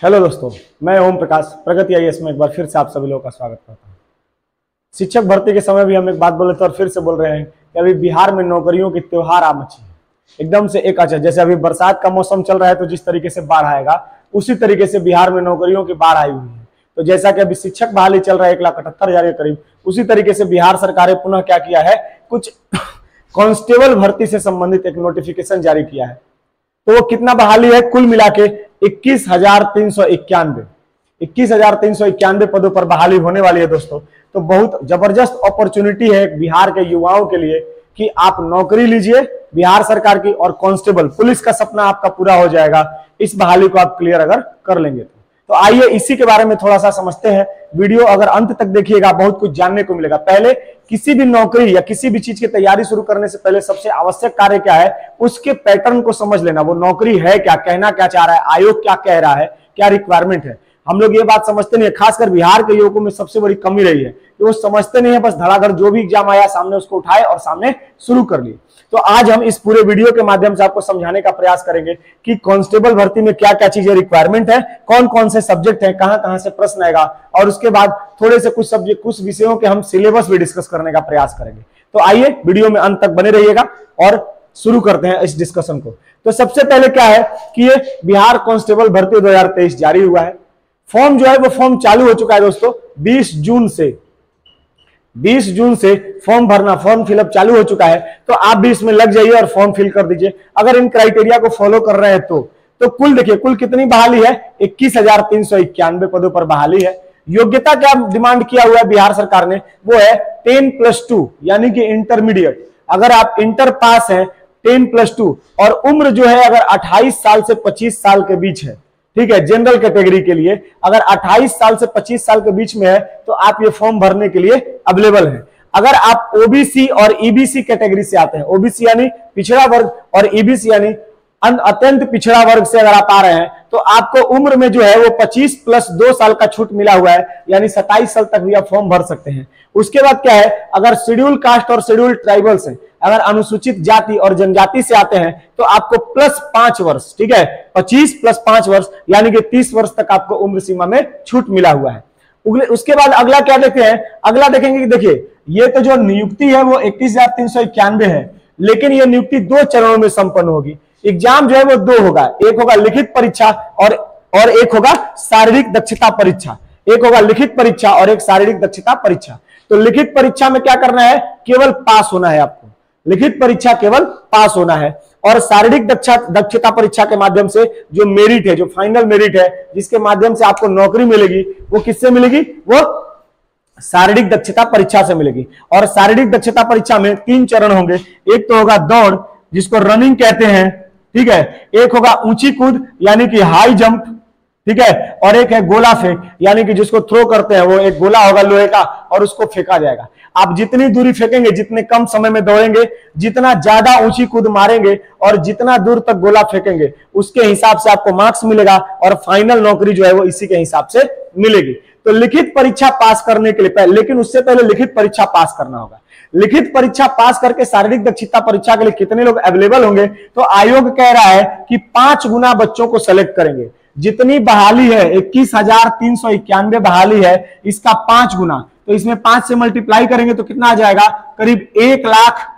Hello दोस्तों, मैं ओम प्रकाश प्रगति IAS में एक बार फिर से आप सभी लोगों का स्वागत करता हूं। शिक्षक भर्ती के समय भी हम एक बात बोले थे और फिर से बोल रहे हैं कि अभी बिहार में नौकरियों की त्योहार आ मची है एकदम से एक अच्छा। जैसे अभी बरसात का मौसम चल रहा है तो जिस तरीके से बाढ़ आएगा उसी तरीके से बिहार में नौकरियों की बाढ़ आई हुई है। तो जैसा कि अभी शिक्षक बहाली चल रहा है 1,78,000 के करीब, उसी तरीके से बिहार सरकार ने पुनः क्या किया है, कुछ कांस्टेबल भर्ती से संबंधित एक नोटिफिकेशन जारी किया है। तो वो कितना बहाली है, कुल मिला के 21,391 पदों पर बहाली होने वाली है दोस्तों। तो बहुत जबरदस्त अपॉर्चुनिटी है बिहार के युवाओं के लिए कि आप नौकरी लीजिए बिहार सरकार की, और कांस्टेबल पुलिस का सपना आपका पूरा हो जाएगा इस बहाली को आप क्लियर अगर कर लेंगे तो आइए इसी के बारे में थोड़ा सा समझते हैं। वीडियो अगर अंत तक देखिएगा बहुत कुछ जानने को मिलेगा। पहले किसी भी नौकरी या किसी भी चीज की तैयारी शुरू करने से पहले सबसे आवश्यक कार्य क्या है, उसके पैटर्न को समझ लेना। वो नौकरी है क्या, कहना क्या चाह रहा है, आयोग क्या कह रहा है, क्या रिक्वायरमेंट है। हम लोग ये बात समझते नहीं है, खासकर बिहार के युवकों में सबसे बड़ी कमी रही है कि वो समझते नहीं है, बस धड़ाधड़ जो भी एग्जाम आया सामने उसको उठाए और सामने शुरू कर लिए। तो आज हम इस पूरे वीडियो के माध्यम से आपको समझाने का प्रयास करेंगे कि कांस्टेबल भर्ती में क्या क्या चीजें रिक्वायरमेंट है, कौन कौन से सब्जेक्ट है, कहां कहां से प्रश्न आएगा, और उसके बाद थोड़े से कुछ सब्जेक्ट कुछ विषयों के हम सिलेबस भी डिस्कस करने का प्रयास करेंगे। तो आइए वीडियो में अंत तक बने रहिएगा और शुरू करते हैं इस डिस्कशन को। तो सबसे पहले क्या है कि ये बिहार कांस्टेबल भर्ती 2023 जारी हुआ है। फॉर्म जो है वो फॉर्म चालू हो चुका है दोस्तों। 20 जून से फॉर्म भरना, फॉर्म फिलअप चालू हो चुका है। तो आप भी इसमें लग जाइए और फॉर्म फिल कर दीजिए अगर इन क्राइटेरिया को फॉलो कर रहे हैं तो कुल देखिए, कुल कितनी बहाली है, 21,391 पदों पर बहाली है। योग्यता क्या डिमांड किया हुआ है बिहार सरकार ने, वो है 10+2 यानी कि इंटरमीडिएट। अगर आप इंटर पास हैं 10+2 और उम्र जो है अगर 28 साल से 25 साल के बीच है, ठीक है, जनरल कैटेगरी के लिए अगर 28 साल से 25 साल के बीच में है तो आप ये फॉर्म भरने के लिए अवेलेबल है। अगर आप ओबीसी और ईबीसी कैटेगरी से आते हैं, ओबीसी यानी पिछड़ा वर्ग और ईबीसी यानी अत्यंत पिछड़ा वर्ग से अगर आप आ रहे हैं, तो आपको उम्र में जो है वो 25+2 साल का छूट मिला हुआ है, यानी 27 साल तक भी आप फॉर्म भर सकते हैं। उसके बाद क्या है, अगर शेड्यूल कास्ट और शेड्यूल ट्राइबल से, अगर अनुसूचित जाति और जनजाति से आते हैं तो आपको +5 वर्ष, ठीक है, 25 + 5 वर्ष यानी कि 30 वर्ष तक आपको उम्र सीमा में छूट मिला हुआ है। उसके बाद अगला क्या देखते हैं, अगला देखेंगे कि देखिए ये तो जो नियुक्ति है वो 21,391 है, लेकिन ये नियुक्ति 2 चरणों में संपन्न होगी। एग्जाम जो है वो 2 होगा, एक होगा लिखित परीक्षा और एक होगा शारीरिक दक्षता परीक्षा। एक होगा लिखित परीक्षा और एक शारीरिक दक्षता परीक्षा। तो लिखित परीक्षा में क्या करना है, केवल पास होना है आपको, लिखित परीक्षा केवल पास होना है। और शारीरिक दक्षता परीक्षा के माध्यम से जो मेरिट है, जो फाइनल मेरिट है, जिसके माध्यम से आपको नौकरी मिलेगी, वो किससे मिलेगी, वो शारीरिक दक्षता परीक्षा से मिलेगी। और शारीरिक दक्षता परीक्षा में 3 चरण होंगे। एक तो होगा दौड़, जिसको रनिंग कहते हैं, ठीक है, एक होगा ऊंची कूद यानी कि हाई जंप, ठीक है, और एक है गोला फेंक यानी कि जिसको थ्रो करते हैं, वो एक गोला होगा लोहे का और उसको फेंका जाएगा। आप जितनी दूरी फेंकेंगे, जितने कम समय में दौड़ेंगे, जितना ज्यादा ऊंची कूद मारेंगे और जितना दूर तक गोला फेंकेंगे, उसके हिसाब से आपको मार्क्स मिलेगा और फाइनल नौकरी जो है वो इसी के हिसाब से मिलेगी। तो लिखित परीक्षा पास करने के लिए लेकिन उससे पहले लिखित परीक्षा पास करना होगा। लिखित परीक्षा पास करके शारीरिक दक्षता परीक्षा के लिए कितने लोग अवेलेबल होंगे, तो आयोग कह रहा है कि 5 गुना बच्चों को सेलेक्ट करेंगे। जितनी बहाली है 21,391 बहाली है, इसका 5 गुना, तो इसमें 5 से मल्टीप्लाई करेंगे तो कितना आ जाएगा, करीब 1 लाख,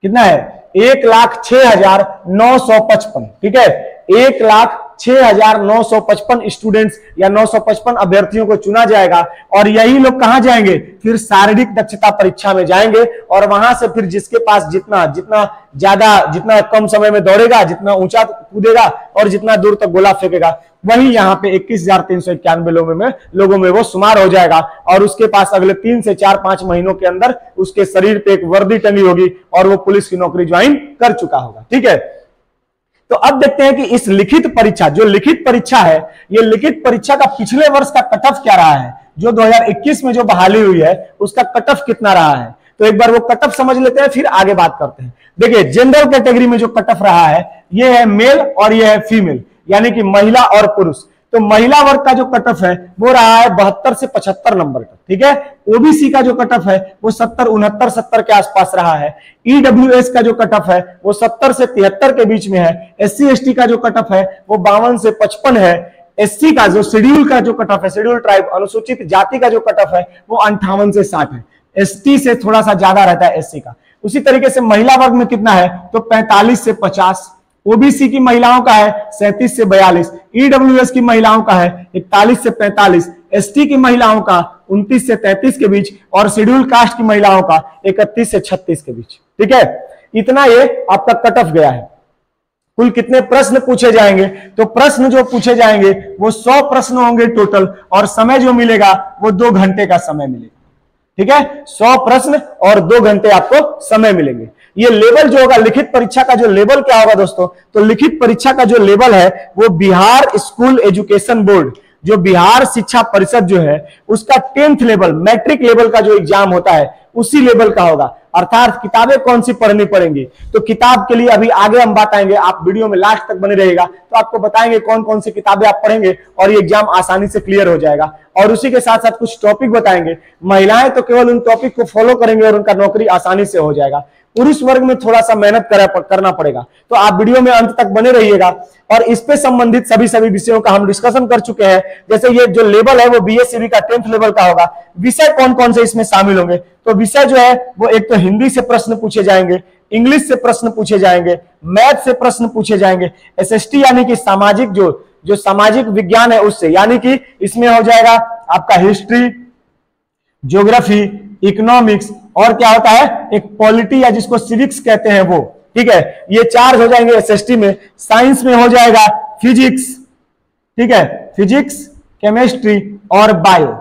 कितना है, 1,06,955, ठीक है, 1,06,955 स्टूडेंट्स या 955 अभ्यर्थियों को चुना जाएगा। और यही लोग कहां जाएंगे, फिर शारीरिक दक्षता परीक्षा में जाएंगे और वहां से फिर जिसके पास जितना कम समय में दौड़ेगा, जितना ऊंचा कूदेगा और जितना दूर तक गोला फेंकेगा, वही यहाँ पे 21,391 लोगों में वो शुमार हो जाएगा। और उसके पास अगले 3 से 4-5 महीनों के अंदर उसके शरीर पे एक वर्दी टंगी होगी और वो पुलिस की नौकरी ज्वाइन कर चुका होगा, ठीक है। तो अब देखते हैं कि इस लिखित परीक्षा, जो लिखित परीक्षा है, ये लिखित परीक्षा का पिछले वर्ष का कट ऑफ क्या रहा है, जो 2021 में जो बहाली हुई है उसका कट ऑफ कितना रहा है। तो एक बार वो कट ऑफ समझ लेते हैं, फिर आगे बात करते हैं। देखिए जनरल कैटेगरी में जो कट ऑफ रहा है, ये है मेल और ये है फीमेल, यानी कि महिला और पुरुष। तो महिला वर्ग का जो कट ऑफ है वो रहा है 72 से 75 नंबर तक, ठीक है। ओबीसी का जो कट ऑफ है वो 70, 69, 70 के आसपास रहा है। ईडब्ल्यूएस का जो कट ऑफ है वो 70 से 73 के बीच में है। एससी एसटी का जो कट ऑफ है वो 52 से 55 है। एससी का जो शेड्यूल का जो कट ऑफ है, शेड्यूल ट्राइब अनुसूचित जाति का जो कट ऑफ है वो 58 से 60 है। एसटी से थोड़ा सा ज्यादा रहता है एससी का। उसी तरीके से महिला वर्ग में कितना है तो 45 से 50। ओबीसी की महिलाओं का है 37 से 42। ईडब्ल्यूएस की महिलाओं का है 41 से 45। एसटी की महिलाओं का 29 से 33 के बीच और शेड्यूल कास्ट की महिलाओं का 31 से 36 के बीच। ठीक है, इतना ये आपका कट ऑफ गया है। कुल कितने प्रश्न पूछे जाएंगे तो प्रश्न जो पूछे जाएंगे वो 100 प्रश्न होंगे टोटल, और समय जो मिलेगा वो 2 घंटे का समय मिलेगा। ठीक है, 100 प्रश्न और 2 घंटे आपको समय मिलेंगे। ये लेवल जो होगा लिखित परीक्षा का, जो लेवल क्या होगा दोस्तों, तो लिखित परीक्षा का जो लेवल है वो बिहार स्कूल एजुकेशन बोर्ड, जो बिहार शिक्षा परिषद जो है उसका 10th लेवल मैट्रिक लेवल का जो एग्जाम होता है उसी लेवल का होगा। अर्थात किताबें कौन सी पढ़नी पड़ेंगी, तो किताब के लिए अभी आगे हम बताएंगे, आप वीडियो में लास्ट तक बने रहेगा तो आपको बताएंगे कौन कौन सी किताबें आप पढ़ेंगे और ये एग्जाम आसानी से क्लियर हो जाएगा। और उसी के साथ साथ कुछ टॉपिक बताएंगे। महिलाएं तो केवल उन टॉपिक को फॉलो करेंगे और उनका नौकरी आसानी से हो जाएगा। पुरुष वर्ग में थोड़ा सा मेहनत करना पड़ेगा, तो आप वीडियो में अंत तक बने रहिएगा। और इस पे संबंधित सभी विषयों का हम डिस्कशन कर चुके हैं। जैसे ये जो लेवल है वो बीएससीबी का 10th लेवल का होगा। विषय कौन कौन से इसमें शामिल होंगे, तो विषय जो है वो एक तो हिंदी से प्रश्न पूछे जाएंगे, इंग्लिश से प्रश्न पूछे जाएंगे, मैथ से प्रश्न पूछे जाएंगे, एसएसटी यानी कि सामाजिक जो सामाजिक विज्ञान है उससे, यानी कि इसमें हो जाएगा आपका हिस्ट्री, ज्योग्राफी, इकोनॉमिक्स और क्या होता है एक पॉलिटी या जिसको सिविक्स कहते हैं वो। ठीक है, ये 4 हो जाएंगे एसएसटी में। साइंस में हो जाएगा फिजिक्स, ठीक है, फिजिक्स, केमिस्ट्री और बायो।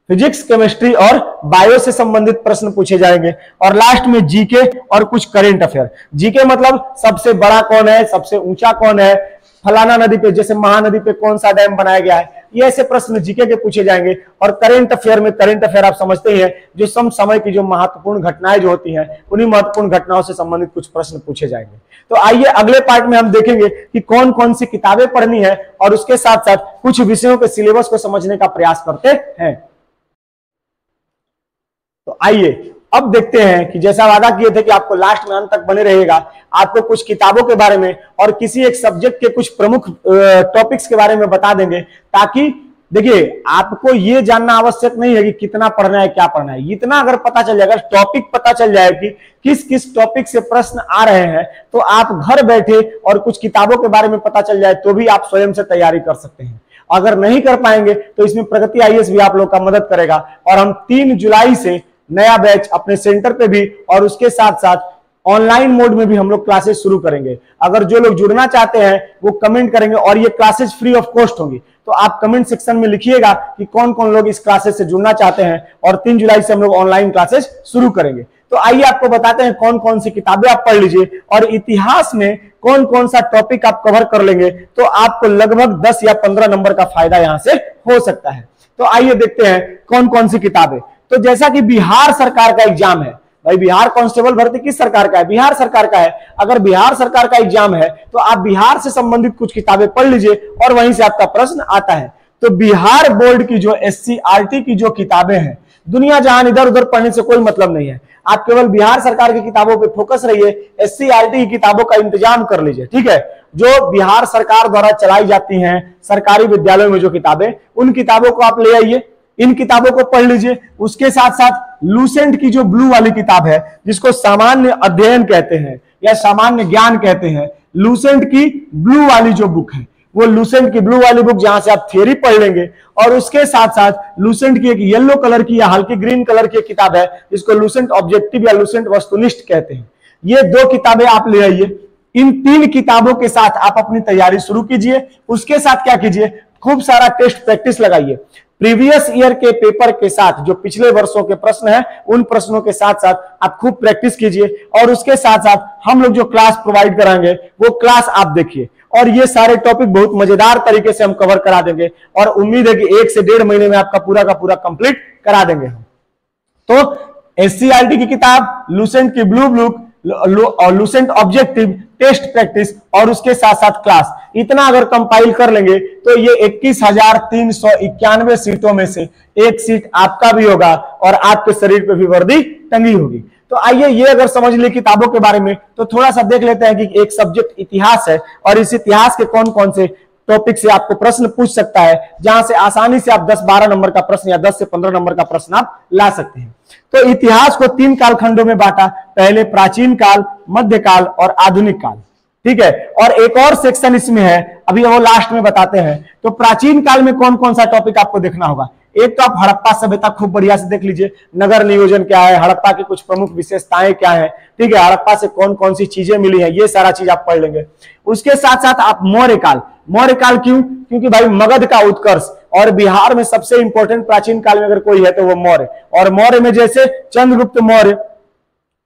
फिजिक्स, केमिस्ट्री और बायो से संबंधित प्रश्न पूछे जाएंगे। और लास्ट में जीके और कुछ करंट अफेयर। जीके मतलब सबसे बड़ा कौन है, सबसे ऊंचा कौन है, फलाना नदी पे जैसे महानदी पे कौन सा डैम बनाया गया है, ये ऐसे प्रश्न जीके के पूछे जाएंगे। और करंट अफेयर में, करंट अफेयर आप समझते ही हैं, जो समय की जो महत्वपूर्ण घटनाएं जो होती हैं उन्हीं महत्वपूर्ण घटनाओं से संबंधित कुछ प्रश्न पूछे जाएंगे। तो आइए अगले पार्ट में हम देखेंगे कि कौन कौन सी किताबें पढ़नी है और उसके साथ साथ कुछ विषयों के सिलेबस को समझने का प्रयास करते हैं। तो आइए अब देखते हैं कि जैसा वादा किए थे कि आपको लास्ट में अंत तक बने रहेगा, आपको कुछ किताबों के बारे में और किसी एक सब्जेक्ट के कुछ प्रमुख टॉपिक्स के बारे में बता देंगे, ताकि देखिए आपको ये जानना आवश्यक नहीं है कि कितना पढ़ना है, क्या पढ़ना है। इतना अगर पता चल जाएगा, टॉपिक पता चल जाए कि किस किस टॉपिक से प्रश्न आ रहे हैं, तो आप घर बैठे और कुछ किताबों के बारे में पता चल जाए तो भी आप स्वयं से तैयारी कर सकते हैं। अगर नहीं कर पाएंगे तो इसमें प्रगति आईएएस भी आप लोग का मदद करेगा। और हम 3 जुलाई से नया बैच अपने सेंटर पे भी और उसके साथ साथ ऑनलाइन मोड में भी हम लोग क्लासेस शुरू करेंगे। अगर जो लोग जुड़ना चाहते हैं वो कमेंट करेंगे, और ये क्लासेस फ्री ऑफ कॉस्ट होंगी। तो आप कमेंट सेक्शन में लिखिएगा कि कौन कौन लोग इस क्लासेस से जुड़ना चाहते हैं, और 3 जुलाई से हम लोग ऑनलाइन क्लासेस शुरू करेंगे। तो आइए आपको बताते हैं कौन कौन सी किताबें आप पढ़ लीजिए, और इतिहास में कौन कौन सा टॉपिक आप कवर कर लेंगे तो आपको लगभग 10 या 15 नंबर का फायदा यहां से हो सकता है। तो आइए देखते हैं कौन कौन सी किताबें। तो जैसा कि बिहार सरकार का एग्जाम है, भाई बिहार कांस्टेबल भर्ती किस सरकार का है, बिहार सरकार का है। अगर बिहार सरकार का एग्जाम है तो आप बिहार से संबंधित कुछ किताबें पढ़ लीजिए और वहीं से आपका प्रश्न आता है। तो बिहार बोर्ड की जो एससीईआरटी की जो किताबें हैं, दुनिया जहां इधर उधर पढ़ने से कोई मतलब नहीं है। आप केवल बिहार सरकार की किताबों पे फोकस रहिए, एससीईआरटी की किताबों का इंतजाम कर लीजिए। ठीक है, जो बिहार सरकार द्वारा चलाई जाती हैं सरकारी विद्यालयों में जो किताबें, उन किताबों को आप ले आइए, इन किताबों को पढ़ लीजिए। उसके साथ साथ लूसेंट की जो ब्लू वाली किताब है, जिसको सामान्य अध्ययन कहते हैं या सामान्य ज्ञान कहते हैं, लूसेंट की ब्लू वाली जो बुक है, वो लूसेंट की ब्लू वाली बुक जहां से आप थ्योरी पढ़ लेंगे। और उसके साथ साथ लूसेंट की एक येलो कलर की या हल्की ग्रीन कलर की किताब है, जिसको लूसेंट ऑब्जेक्टिव या लूसेंट वस्तुनिष्ठ कहते हैं। ये 2 किताबें आप ले आइए। इन 3 किताबों के साथ आप अपनी तैयारी शुरू कीजिए। उसके साथ क्या कीजिए, खूब सारा टेस्ट प्रैक्टिस लगाइए। प्रीवियस ईयर के पेपर के साथ जो पिछले वर्षों के प्रश्न हैं, उन प्रश्नों के साथ साथ आप खूब प्रैक्टिस कीजिए। और उसके साथ साथ हम लोग जो क्लास प्रोवाइड कराएंगे वो क्लास आप देखिए, और ये सारे टॉपिक बहुत मजेदार तरीके से हम कवर करा देंगे। और उम्मीद है कि 1 से 1.5 महीने में आपका पूरा का पूरा कंप्लीट करा देंगे हम। तो एससीईआरटी की किताब, लूसेंट की blue book, Lucent objective, test practice और उसके साथ साथ क्लास, इतना अगर कंपाइल कर लेंगे तो ये 21,391 सीटों में से 1 सीट आपका भी होगा और आपके शरीर पे भी वर्दी टंगी होगी। तो आइए ये अगर समझ ले किताबों के बारे में, तो थोड़ा सा देख लेते हैं कि एक सब्जेक्ट इतिहास है और इस इतिहास के कौन कौन से टॉपिक से आपको प्रश्न पूछ सकता है, जहां से आसानी से आप 10-12 नंबर का प्रश्न या 10 से 15 नंबर का प्रश्न आप ला सकते हैं। तो इतिहास को 3 कालखंडों में बांटा, पहले प्राचीन काल, मध्यकाल और आधुनिक काल, ठीक है। और एक और सेक्शन इसमें है, अभी वो लास्ट में बताते हैं। तो प्राचीन काल में कौन कौन सा टॉपिक आपको देखना होगा, एक तो आप हड़प्पा सभ्यता खूब बढ़िया से देख लीजिए, नगर नियोजन क्या है, हड़प्पा की कुछ प्रमुख विशेषताएं क्या है, ठीक है, हड़प्पा से कौन कौन सी चीजें मिली है, ये सारा चीज आप पढ़ लेंगे। उसके साथ साथ आप मौर्य काल, मौर्य काल क्यों, क्योंकि भाई मगध का उत्कर्ष, और बिहार में सबसे इंपॉर्टेंट प्राचीन काल में अगर कोई है तो वो मौर्य, और मौर्य में जैसे चंद्रगुप्त मौर्य,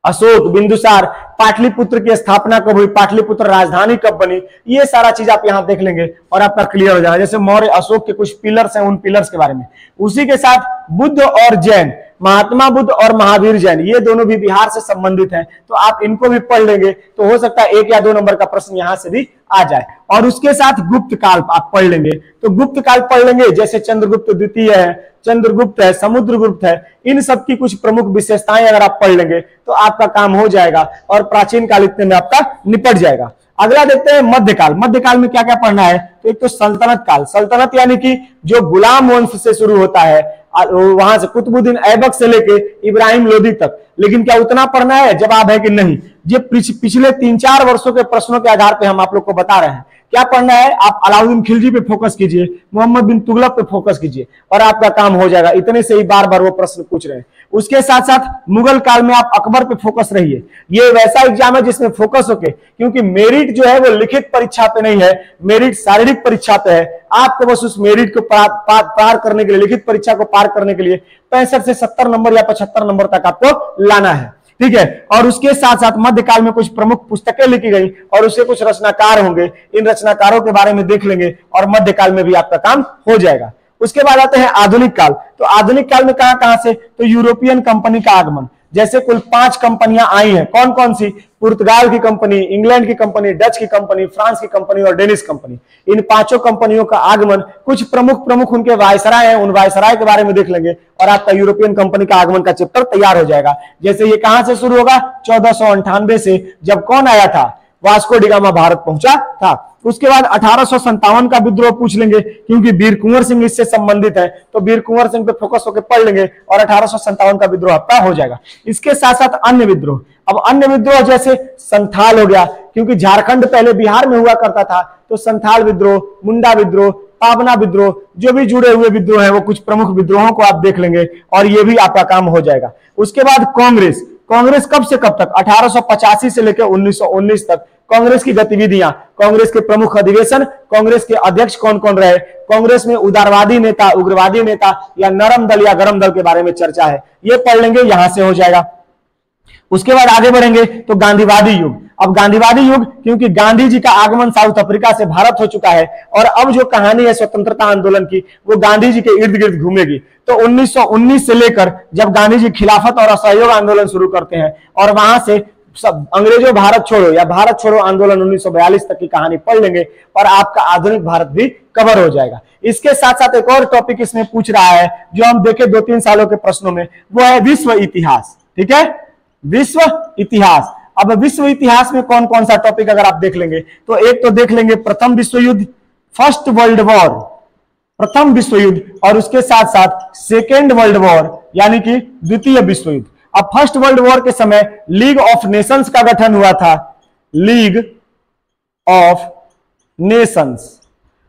अशोक, बिंदुसार, पाटलिपुत्र की स्थापना कब हुई, पाटलिपुत्र राजधानी कब बनी, ये सारा चीज आप यहां देख लेंगे और आपका क्लियर हो जाएगा। जैसे मौर्य अशोक के कुछ पिलर्स हैं, उन पिलर्स के बारे में। उसी के साथ बुद्ध और जैन, महात्मा बुद्ध और महावीर जैन, ये दोनों भी बिहार से संबंधित हैं, तो आप इनको भी पढ़ लेंगे तो हो सकता है 1 या 2 नंबर का प्रश्न यहां से भी आ जाए। और उसके साथ गुप्त काल आप पढ़ लेंगे, तो गुप्त काल पढ़ लेंगे, जैसे चंद्रगुप्त द्वितीय है, चंद्रगुप्त है, समुद्रगुप्त है, इन सब की कुछ प्रमुख विशेषताएं अगर आप पढ़ लेंगे तो आपका काम हो जाएगा और प्राचीन काल इतने में आपका निपट जाएगा। अगला देखते हैं मध्यकाल। मध्यकाल में क्या क्या पढ़ना है, तो एक तो सल्तनत काल, सल्तनत यानी कि जो गुलाम वंश से शुरू होता है, वहां से कुतुबुद्दीन ऐबक से लेके इब्राहिम लोदी तक। लेकिन क्या उतना पढ़ना है, जवाब है कि नहीं। ये पिछले 3-4 वर्षों के प्रश्नों के आधार पे हम आप लोग को बता रहे हैं। क्या पढ़ना है, आप अलाउद्दीन खिलजी पे फोकस कीजिए, मोहम्मद बिन तुगलक पे फोकस कीजिए और आपका काम हो जाएगा। इतने से ही बार बार वो प्रश्न पूछ रहे हैं। उसके साथ साथ मुगल काल में आप अकबर पे फोकस रहिए। ये वैसा एग्जाम है जिसमें फोकस होके, क्योंकि मेरिट जो है वो लिखित परीक्षा पे नहीं है, मेरिट शारीरिक परीक्षा पे है। आपको बस उस मेरिट को पार करने के लिए, लिखित परीक्षा को पार करने के लिए 65 से 70 नंबर या 75 नंबर तक आपको लाना है, ठीक है। और उसके साथ साथ मध्यकाल में कुछ प्रमुख पुस्तकें लिखी गई और उसके कुछ रचनाकार होंगे, इन रचनाकारों के बारे में देख लेंगे और मध्यकाल में भी आपका काम हो जाएगा। उसके बाद आते हैं आधुनिक काल। तो आधुनिक काल में कहां से, तो यूरोपियन कंपनी का आगमन। जैसे कुल 5 कंपनियां आई हैं, कौन कौन सी, पुर्तगाल की कंपनी, इंग्लैंड की कंपनी, डच की कंपनी, फ्रांस की कंपनी और डेनिश कंपनी। इन 5 कंपनियों का आगमन, कुछ प्रमुख उनके वायसराय हैं, उन वायसराय के बारे में देख लेंगे और आपका यूरोपियन कंपनी का आगमन का चैप्टर तैयार हो जाएगा। जैसे ये कहां से शुरू होगा, 1498 से, जब कौन आया था, वास्को डी गामा भारत पहुंचा था। उसके बाद 1857 का विद्रोह पूछ लेंगे, क्योंकि वीर कुंवर सिंह इससे संबंधित है, तो वीर कुंवर सिंह पे फोकस होकर पढ़ लेंगे और 1857 का विद्रोह आपका हो जाएगा। इसके साथ साथ अन्य विद्रोह, अब अन्य विद्रोह जैसे संथाल हो गया, क्योंकि झारखंड पहले बिहार में हुआ करता था, तो संथाल विद्रोह, मुंडा विद्रोह, पावना विद्रोह, जो भी जुड़े हुए विद्रोह है वो कुछ प्रमुख विद्रोहों को आप देख लेंगे और ये भी आपका काम हो जाएगा। उसके बाद कांग्रेस, कांग्रेस कब से कब तक, 1885 से लेकर 1919 तक कांग्रेस की गतिविधियां, कांग्रेस के प्रमुख अधिवेशन, कांग्रेस के अध्यक्ष कौन कौन रहे, कांग्रेस में उदारवादी नेता, उग्रवादी नेता या नरम दल या गरम दल के बारे में चर्चा है, ये पढ़ लेंगे, यहां से हो जाएगा। उसके बाद आगे बढ़ेंगे तो गांधीवादी युग। अब गांधीवादी युग, क्योंकि गांधी जी का आगमन साउथ अफ्रीका से भारत हो चुका है और अब जो कहानी है स्वतंत्रता आंदोलन की वो गांधी जी के इर्द गिर्द घूमेगी। तो 1919 से लेकर जब गांधी जी खिलाफत और असहयोग आंदोलन शुरू करते हैं और वहां से सब अंग्रेजों भारत छोड़ो या भारत छोड़ो आंदोलन 1942 तक की कहानी पढ़ लेंगे और आपका आधुनिक भारत भी कवर हो जाएगा। इसके साथ साथ एक और टॉपिक इसमें पूछ रहा है जो हम देखे 2-3 सालों के प्रश्नों में, वो है विश्व इतिहास, ठीक है, विश्व इतिहास। अब विश्व इतिहास में कौन कौन सा टॉपिक अगर आप देख लेंगे तो एक तो देख लेंगे प्रथम विश्व युद्ध, फर्स्ट वर्ल्ड वॉर, प्रथम विश्व युद्ध, और उसके साथ साथ सेकेंड वर्ल्ड वॉर यानी कि द्वितीय विश्व युद्ध। अब फर्स्ट वर्ल्ड वॉर के समय लीग ऑफ नेशंस का गठन हुआ था, लीग ऑफ नेशंस।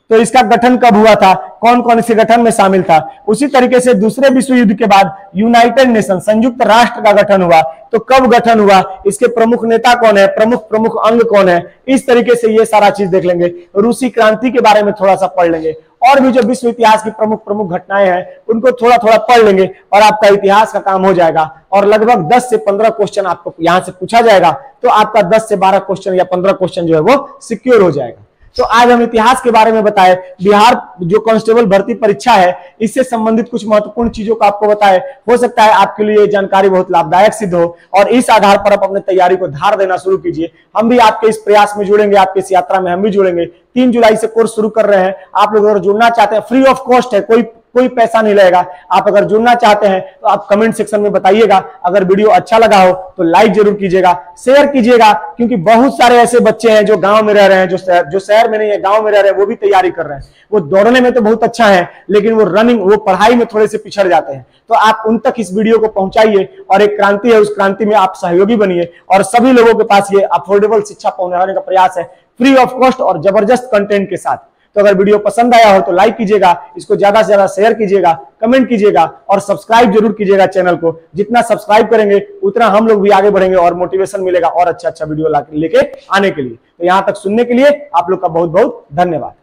तो इसका गठन कब हुआ था, कौन कौन इसके गठन में शामिल था। उसी तरीके से दूसरे विश्व युद्ध के बाद यूनाइटेड नेशन, संयुक्त राष्ट्र का गठन हुआ, तो कब गठन हुआ, इसके प्रमुख नेता कौन है, प्रमुख अंग कौन है, इस तरीके से ये सारा चीज देख लेंगे। रूसी क्रांति के बारे में थोड़ा सा पढ़ लेंगे और भी जो विश्व इतिहास की प्रमुख घटनाएं हैं उनको थोड़ा थोड़ा पढ़ लेंगे और आपका इतिहास का काम हो जाएगा। और लगभग 10 से 15 क्वेश्चन आपको यहां से पूछा जाएगा, तो आपका 10 से 12 क्वेश्चन या 15 क्वेश्चन जो है वो सिक्योर हो जाएगा। तो आज हम इतिहास के बारे में बताए, बिहार जो कांस्टेबल भर्ती परीक्षा है इससे संबंधित कुछ महत्वपूर्ण चीजों को आपको बताए। हो सकता है आपके लिए ये जानकारी बहुत लाभदायक सिद्ध हो और इस आधार पर आप अपने तैयारी को धार देना शुरू कीजिए। हम भी आपके इस प्रयास में जुड़ेंगे, आपके इस यात्रा में हम भी जुड़ेंगे। 3 जुलाई से कोर्स शुरू कर रहे हैं। आप लोग अगर जुड़ना चाहते हैं, फ्री ऑफ कॉस्ट है, कोई कोई पैसा नहीं लगेगा। आप अगर जुड़ना चाहते हैं तो आप कमेंट सेक्शन में बताइएगा। अगर वीडियो अच्छा लगा हो तो लाइक जरूर कीजिएगा, शेयर कीजिएगा, क्योंकि बहुत सारे ऐसे बच्चे हैं जो गांव में रह रहे हैं, जो शहर में नहीं है, गांव में रह रहे हैं, वो भी तैयारी कर रहे हैं। वो दौड़ने में तो बहुत अच्छा है, लेकिन वो पढ़ाई में थोड़े से पिछड़ जाते हैं। तो आप उन तक इस वीडियो को पहुंचाइए और एक क्रांति है, उस क्रांति में आप सहयोगी बनिए और सभी लोगों के पास ये अफोर्डेबल शिक्षा पहुंचाने का प्रयास है, फ्री ऑफ कॉस्ट और जबरदस्त कंटेंट के साथ। तो अगर वीडियो पसंद आया हो तो लाइक कीजिएगा, इसको ज्यादा से ज्यादा शेयर कीजिएगा, कमेंट कीजिएगा और सब्सक्राइब जरूर कीजिएगा चैनल को। जितना सब्सक्राइब करेंगे उतना हम लोग भी आगे बढ़ेंगे और मोटिवेशन मिलेगा और अच्छा अच्छा वीडियो लेके आने के लिए। तो यहां तक सुनने के लिए आप लोग का बहुत बहुत धन्यवाद।